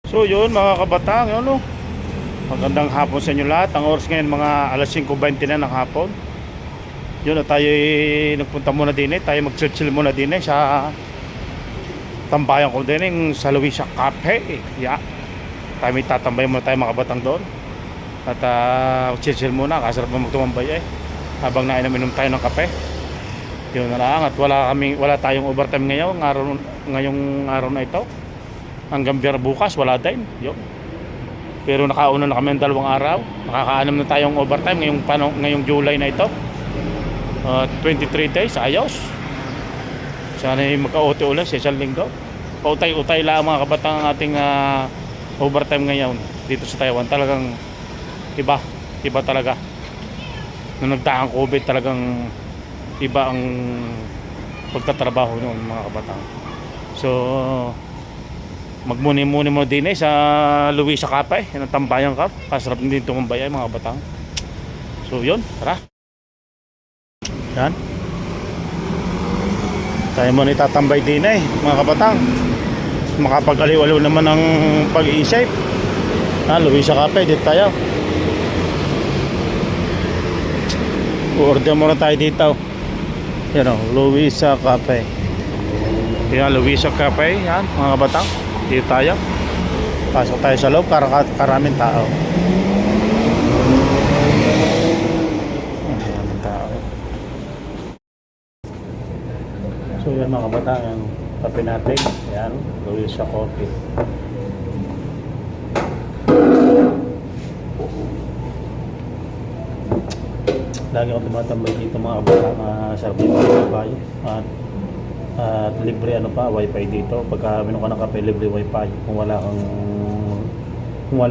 So yun mga kabatang, yun, no? Magandang hapon sa inyo lahat. Ang oras ngayon mga alas 5:20 na ng hapon. Yun na tayo nagpunta muna din tayo mag-chill muna din sa tambayan ko din sa Luisa Cafe. Yeah. Tayo may tatambay muna tayo mga kabatang doon. At chill muna, kasarap mo magtumambay habang nainom-inom tayo ng kape. Yun na lang, at wala tayong overtime ngayong araw na ito. Hanggang bukas wala din. Yun. Pero nakauna na kami ng 2 araw. Nakakaalam na tayong overtime ngayong July na ito. 23 days, ayos. Sana magka-OT ulit sa isang linggo. Pautay-utay lang mga kabatang ang ating overtime ngayon dito sa Taiwan. Talagang iba talaga. Nung nagdaang COVID, talagang iba ang pagtatrabaho noon mga kabatang. So magmuni-muni mo din sa Luisa Cafe, yung tambayan ka. Kasarap din tumambay mga kabatang. So yun, tara. Yan. Tayo muna itatambay din mga kabatang. Makapag-aliw-aliw naman ang pag-iisip. Luisa Cafe, dito tayo. Order muna tayo dito. Yan o, Luisa Cafe. Yan, Luisa Cafe. Yan, mga kabatang. Dito tayo. Pasok tayo sa loob, karaming tao. Karaming tao. So yan mga kabatang, yung kape natin. Yan, Luisa Coffee. Lagi akong tumatambay dito mga kabatang. Sarap dito sa bayo. At libre wifi dito. Pagka minom ka ng kape, libre wifi. Kung wala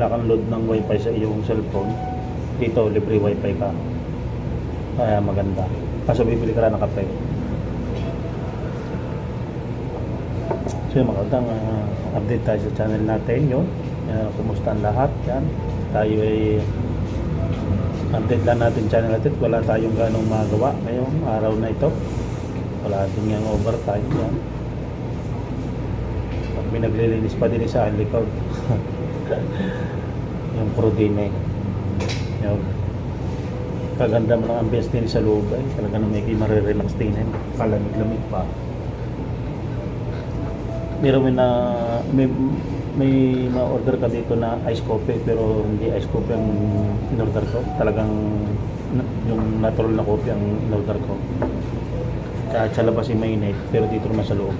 kang load ng wifi sa iyong cellphone, dito libre wifi ka. Kaya maganda. Kaso bibili ka lang ng kape. So yung magandang update tayo sa channel natin yun. Kumusta ang lahat? Yan. Tayo ay update lang natin channel natin. Wala tayong ganong magawa ngayong araw na ito. Wala din yung overtime yan. May naglilinis pa din sa likod. Yung crew din yung kaganda mo ng ambience din sa loob talaga na may marirelax din kalamig-lamig pa. Meron may ma-order ka dito na ice coffee, pero hindi ice coffee ang in-order ko. Talagang yung natural na coffee ang in-order ko. Kahit sa labas yung mainit, pero dito naman sa loob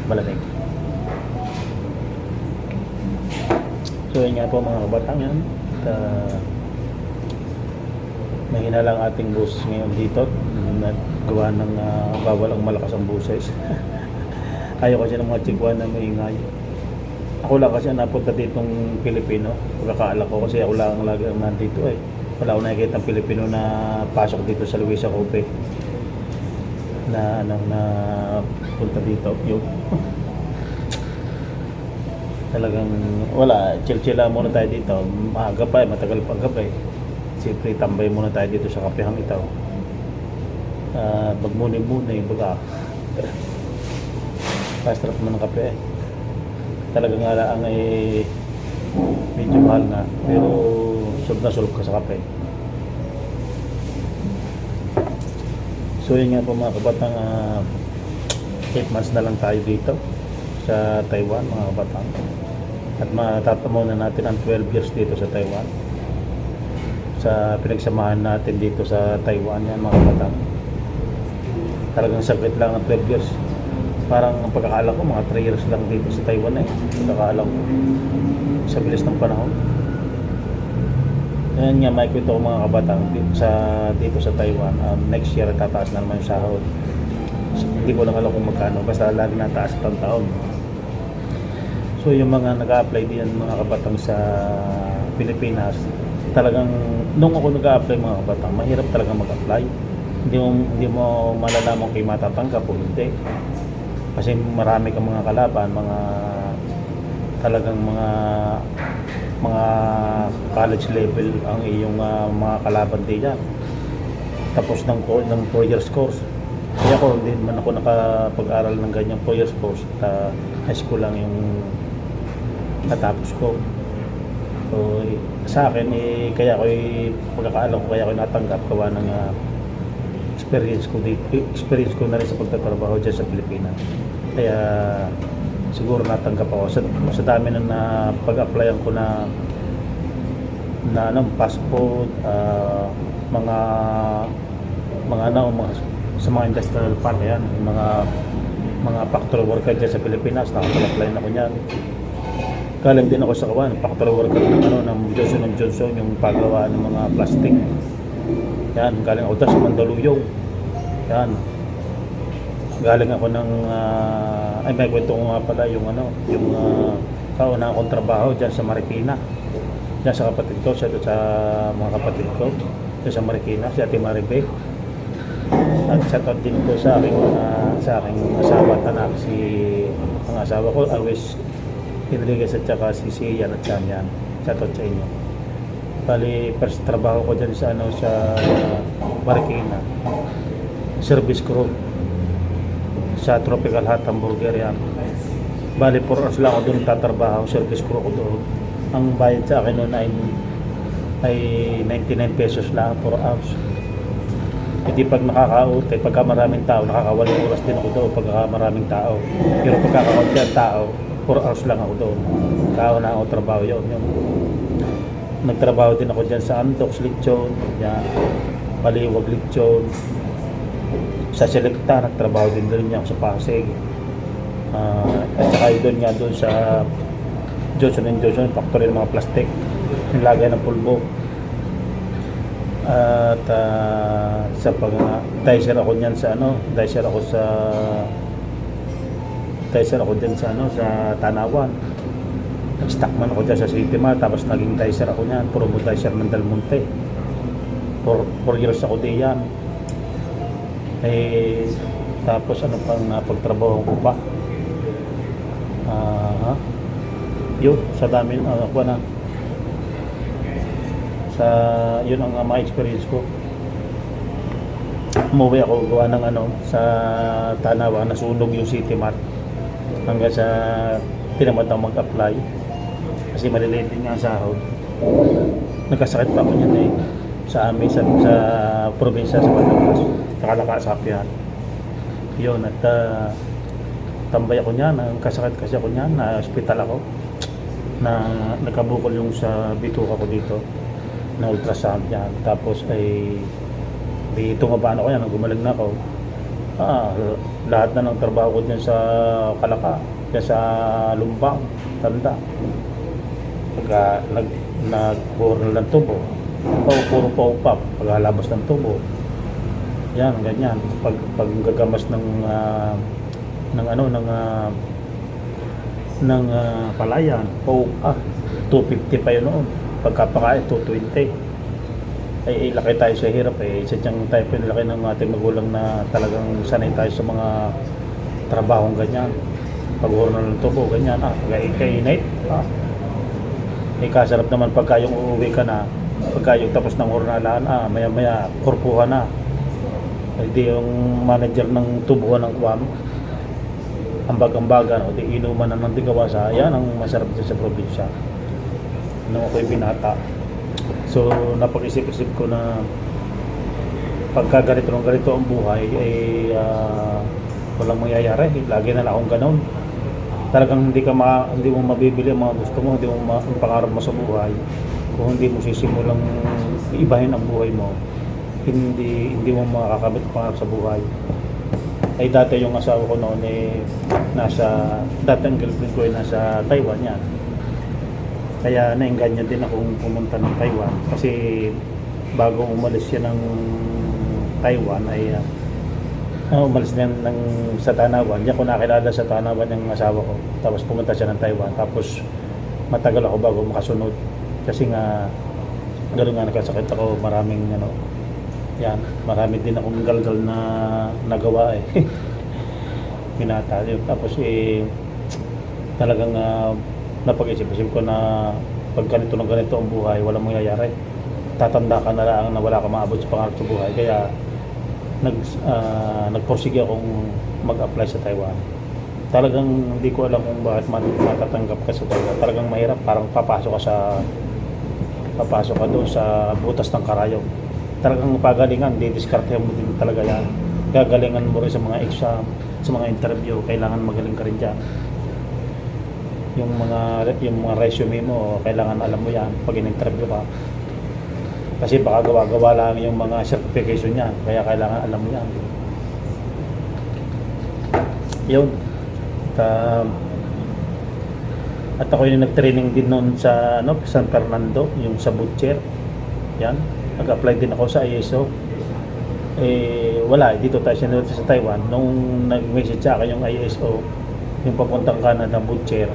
malamig. So yun nga po mga kabatang yan. Mahina lang ating boses ngayon dito. Gawa ng bawal ang malakas ang boses. Ayaw kasi ng mga chikwan na maingay. Ako lang kasi napunta ditong Pilipino. Pagkakaala ko kasi ako lang lagi ang nandito Wala akong nakikita ng Pilipino na pasok dito sa Luisa Cafe na punta dito. Yun. Talagang wala, chill lang muna tayo dito. Maaga pa matagal pa gabi. Siyempre tambay muna tayo dito sa kapehang ito. Magmuni-muni baga. Pastrap mo ng kape Talagang nga ang medyo mahal nga, pero solve na solve ka sa kape. So yun nga po mga kabatang, 8 months na lang tayo dito sa Taiwan mga kabatang. At matatamo na natin ang 12 years dito sa Taiwan. Sa pinagsamahan natin dito sa Taiwan yan mga kabatang. Talagang saglit lang ang 12 years. Parang ang pagkakaalam ko mga 3 years lang dito sa Taiwan pagkakaalam ko sa bilis ng panahon. Yan nga, may kwento ko mga kabatang dito sa Taiwan. Next year tataas na naman yung sahod. Hindi ko lang alam kung magkano, basta lagi nataas itong taon. So yung mga nag-a-apply din mga kabatang sa Pilipinas, talagang nung ako nag-a-apply mga kabatang, mahirap talaga mag-apply. Hindi mo malalaman kung matatanggap o hindi. Kasi marami kang mga kalaban, talagang mga college level ang iyong mga kalaban diyan. Tapos ng 4 years course. Kaya ako hindi man ako nakapag-aral ng ganyang 4 years course. High school lang yung natapos ko. So, sa akin, kaya ko, pagkakaalam ko, kaya ko natanggap gawa ng experience ko na rin sa pagtatrabaho dyan sa Pilipinas. Kaya siguro natanggap ako sa dami na pag-applyan ko na passport, mga sa mga industrial park yan, mga factory worker dyan sa Pilipinas, nakapag-apply na ko niyan. Galing din ako sa factory worker ng Johnson & Johnson, yung paggawa ng mga plastic. Yan, galing ako sa Mandaluyong. Yan. Galing ako ng may kwento ko nga pala yung kauna akong trabaho diyan sa Marikina. Diyan sa kapatid ko, sa mga kapatid ko, diyan sa Marikina, si Ate Maribe. At shoutout din po sa aking asawa at anak, ang asawa ko, Awis Rodriguez at saka si Sian at Samian. Shoutout sa inyo. Bali, first trabaho ko dyan sa Marikina. Service crew sa Tropical Hot Hamburger yan. Bali, 4 hours lang ako doon tatrabaho, service crew ko doon. Ang bayad sa akin noon ay 99 pesos lang, 4 hours. Hindi pag nakaka-out, pagka maraming tao, nakakawalong oras din ako doon pagka maraming tao. Pero pagkaka-out yan tao, 4 hours lang ako doon. Kauna ako trabaho yun. Nagtrabaho din ako dyan sa Antox Lechon, yan, Baliwag Lechon. Sa Selecta, nagtrabaho din ako sa Pasig. At saka doon sa Johnson & Johnson, factory ng mga plastic, nilagay ng pulbo. At sa dicer ako niyan sa dicer ako dyan sa Tanawan. Nag-stockman ako dyan sa City Mart, tapos naging dicer ako niyan, promo dicer ng Del Monte. 4 years ako diyan. Tapos ano pang pagtrabaho ko pa? Yun, sa dami yun ang mga experience ko. Umuwi ako gawa ng sa Tanawa, nasunog yung City Mart hanggang sa tinamad ako mag-apply kasi maliliit din nga ang sahod. Nagkasakit pa ako niyan sa amin sa probinsya sa Batangas, Kalakasapyan. Yun, at tambay ako niyan, nagkasakit kasi ako niyan, na hospital ako, na nakabukol yung sa bituka ko dito na ultrasound yan. Tapos ay di tumabaan ako yan, nang gumaling na ako. Lahat na ng trabaho ko dyan sa Kalaka, dyan sa Lumbang, Tanda. Pagka nag-bore ng tubo, puro pa paglalabas ng tubo. Yan, ganyan. Pag gagamas ng palayan, 250 pa yun noon. Pagkapakain, 220. Ay laki tayo sa hirap sadyang tayo pinalaki ng ating magulang na talagang sanay tayo sa mga trabahong ganyan. Pag-hornal ng tubo, ganyan, kainit. Kasarap naman pagka yung uuwi ka na, pagka yung tapos ng hornalaan, maya kurpuhan na. Hindi yung manager ng tubuhan ng kuwam, ambag-ambagan, o di inuman na ng digawasa. Yan ang masarap dyan sa probinsya nung ako'y binata. So napag-isip-isip ko na pagka ganito ang buhay walang mangyayari, lagi na lang akong ganon. Talagang hindi mo mabibili ang mga gusto mo, hindi mo ang pangarap mo sa buhay kung hindi mo sisimulang ibahin ang buhay mo. Hindi mo makakamit ang pangarap sa buhay. Dati yung asawa ko noon dati ang girlfriend ko nasa Taiwan yan. Kaya nainganyan din akong pumunta ng Taiwan kasi bago umalis siya ng Taiwan umalis na sa Tanawan. Diyan ko nakilala sa Tanawan yung asawa ko. Tapos pumunta siya ng Taiwan. Tapos matagal ako bago makasunod. Kasi nga gano'n nga nagkasakit ako. Marami din akong galgal na nagawa Binata yun. Tapos talagang napag-isip-isip ko na pag ganito ang buhay, walang mangyayari. Tatanda ka na lang na wala ka maabot sa pangarap sa buhay. Kaya nagporsige akong mag-apply sa Taiwan. talagang hindi ko alam kung bakit matatanggap ka sa talaga. Talagang mahirap, parang papasok ka doon sa butas ng karayom. Talagang pagalingan, didiskartehan mo din talaga yan. Gagalingan mo rin sa mga exam, sa mga interview, kailangan magaling ka rin dyan. Yung mga resume mo, kailangan alam mo yan pag in-interview ka. Kasi baka gawa-gawa lang yung mga certification niya, kaya kailangan alam mo yan. Yun. At ako yung nag-training din noon sa San Fernando, yung sa butcher. Yan. Nag-apply din ako sa ISO. Wala, dito tayo sinunod sa Taiwan. Nung nag-message sa akin yung ISO, yung papuntang Canada butcher,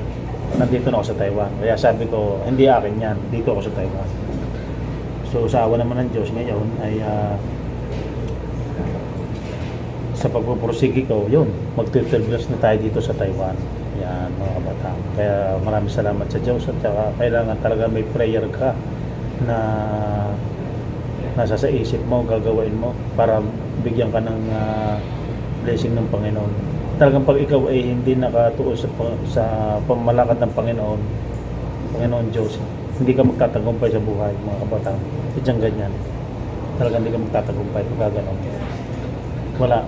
nandito na ako sa Taiwan. Kaya sabi ko, hindi akin yan, dito ako sa Taiwan. So sa awa naman ng Diyos ngayon ay sa pagpupursige ko, yun, mag-12 years na tayo dito sa Taiwan. Yan mga kabataan. Kaya maraming salamat sa Diyos at saka kailangan talaga may prayer ka na nasa sa isip mo, gagawin mo para bigyan ka ng blessing ng Panginoon. Talagang pag ikaw ay hindi nakatuon sa pamalakad ng Panginoon Diyos, hindi ka magtatagumpay sa buhay mga kabataan. Diyan ganyan. Talagang hindi ka magtatagumpay pag gano'n. Wala.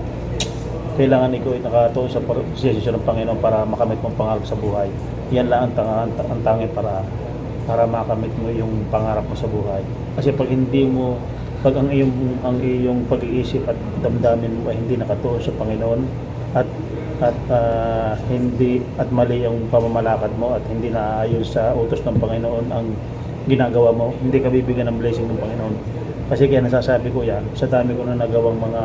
Kailangan ikaw ay nakatuon sa posisyon ng Panginoon para makamit mo ang pangarap sa buhay. Yan lang ang tanging para makamit mo yung pangarap mo sa buhay. Kasi pag hindi mo, pag ang iyong pag-iisip at damdamin mo ay hindi nakatuon sa Panginoon at hindi at mali yung pamamalakad mo at hindi naaayon sa utos ng Panginoon ang ginagawa mo, hindi ka bibigyan ng blessing ng Panginoon. Kasi kaya nasasabi ko yan, sa dami ko na nagawang mga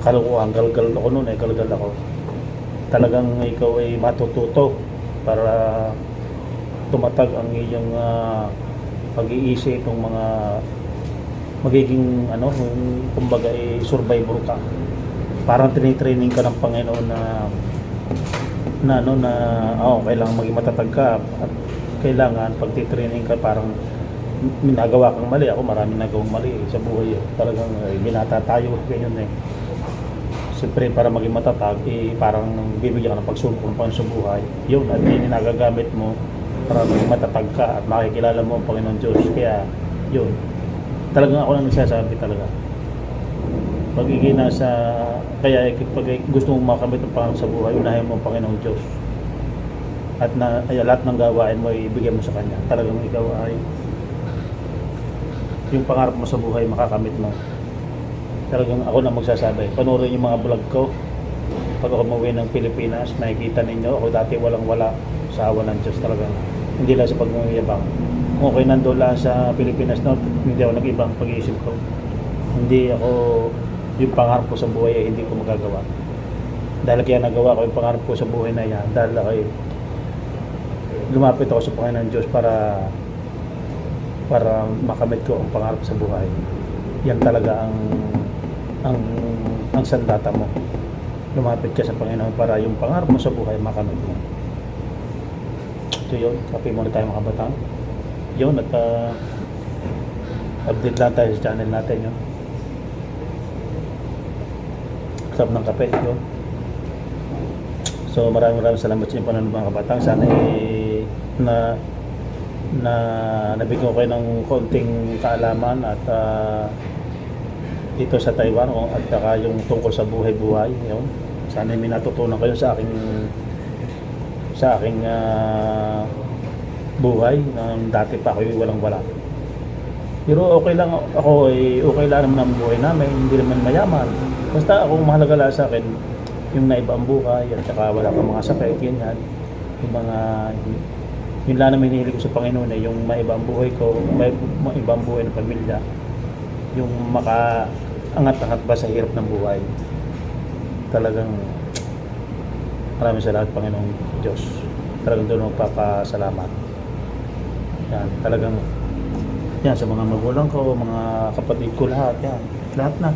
kalukuhan, galgal ako. Talagang ikaw ay matututo para tumatag ang iyong pag-iisip ng mga magiging kumbaga ay survivor ka. Parang tinitraining ka ng Panginoon kailangan maging matatag ka at kailangan pag titraining ka parang nagawa kang mali. Ako maraming nagawang mali sa buhay. Talagang binata tayo ganyan eh. Siyempre para maging matatag parang bibigyan ka ng pagsubok ng Panginoon sa buhay. Yun at yun nagagamit mo para maging matatag ka at makikilala mo ang Panginoon Diyos. Kaya yun. Talagang ako lang nagsasabi talaga. Pagiging kaya pag gusto mong makamit ng Panginoon sa buhay, unahin mo ang Panginoong Diyos. At lahat ng gawain mo, ibigay mo sa Kanya. Talagang ikaw ay yung pangarap mo sa buhay, makakamit mo. Talagang ako na magsasabi. Panoorin yung mga vlog ko. Pag ako umuwi ng Pilipinas, nakikita ninyo, ako dati walang-wala sa awa ng Diyos talagang. Hindi lang sa pagmumiyabang. Kung ako'y nandun lang sa Pilipinas, hindi ako nag-ibang pag-iisip ko. Hindi ako yung pangarap ko sa buhay ay hindi ko magagawa. Dahil kaya nagawa ko yung pangarap ko sa buhay na yan, dahil lumapit ako sa Panginoon Diyos para makamit ko ang pangarap sa buhay. Yan talaga ang sandata mo. Lumapit ka sa Panginoon para yung pangarap mo sa buhay makamit mo. So yun, kape muna tayo mga kabataan. Yun, at update lang tayo sa channel natin yun. Sarap ng kape yun. So maraming salamat sa inyong panonood mga kabatang. Sana nabigyan ko kayo ng konting kaalaman at dito sa Taiwan at saka yung tungkol sa buhay-buhay yun. Sana may natutunan kayo sa aking buhay nang dati pa ako walang-wala. Pero okay lang ako, okay lang naman ang buhay namin, hindi naman mayaman. Basta ako mahalaga lang sa akin yung naiba ang buhay at saka wala pang mga sakit, yan. Yun lang naman hinihiling ko sa Panginoon yung maiba ang buhay ko, maiba ang buhay ng pamilya. Yung makaangat-angat ba sa hirap ng buhay. Talagang maraming salamat Panginoong Diyos. Talagang doon magpapasalamat. Yan, talagang yan sa mga magulang ko, mga kapatid ko, lahat na.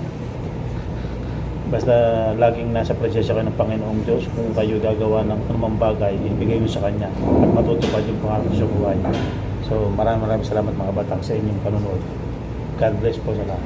Basta laging nasa presensya kayo ng Panginoong Diyos. Kung kayo gagawa ng anumang bagay, ibigay mo sa Kanya at matutupad yung pangarap sa buhay. So maraming salamat mga batang sa inyong panonood. God bless po sa lahat.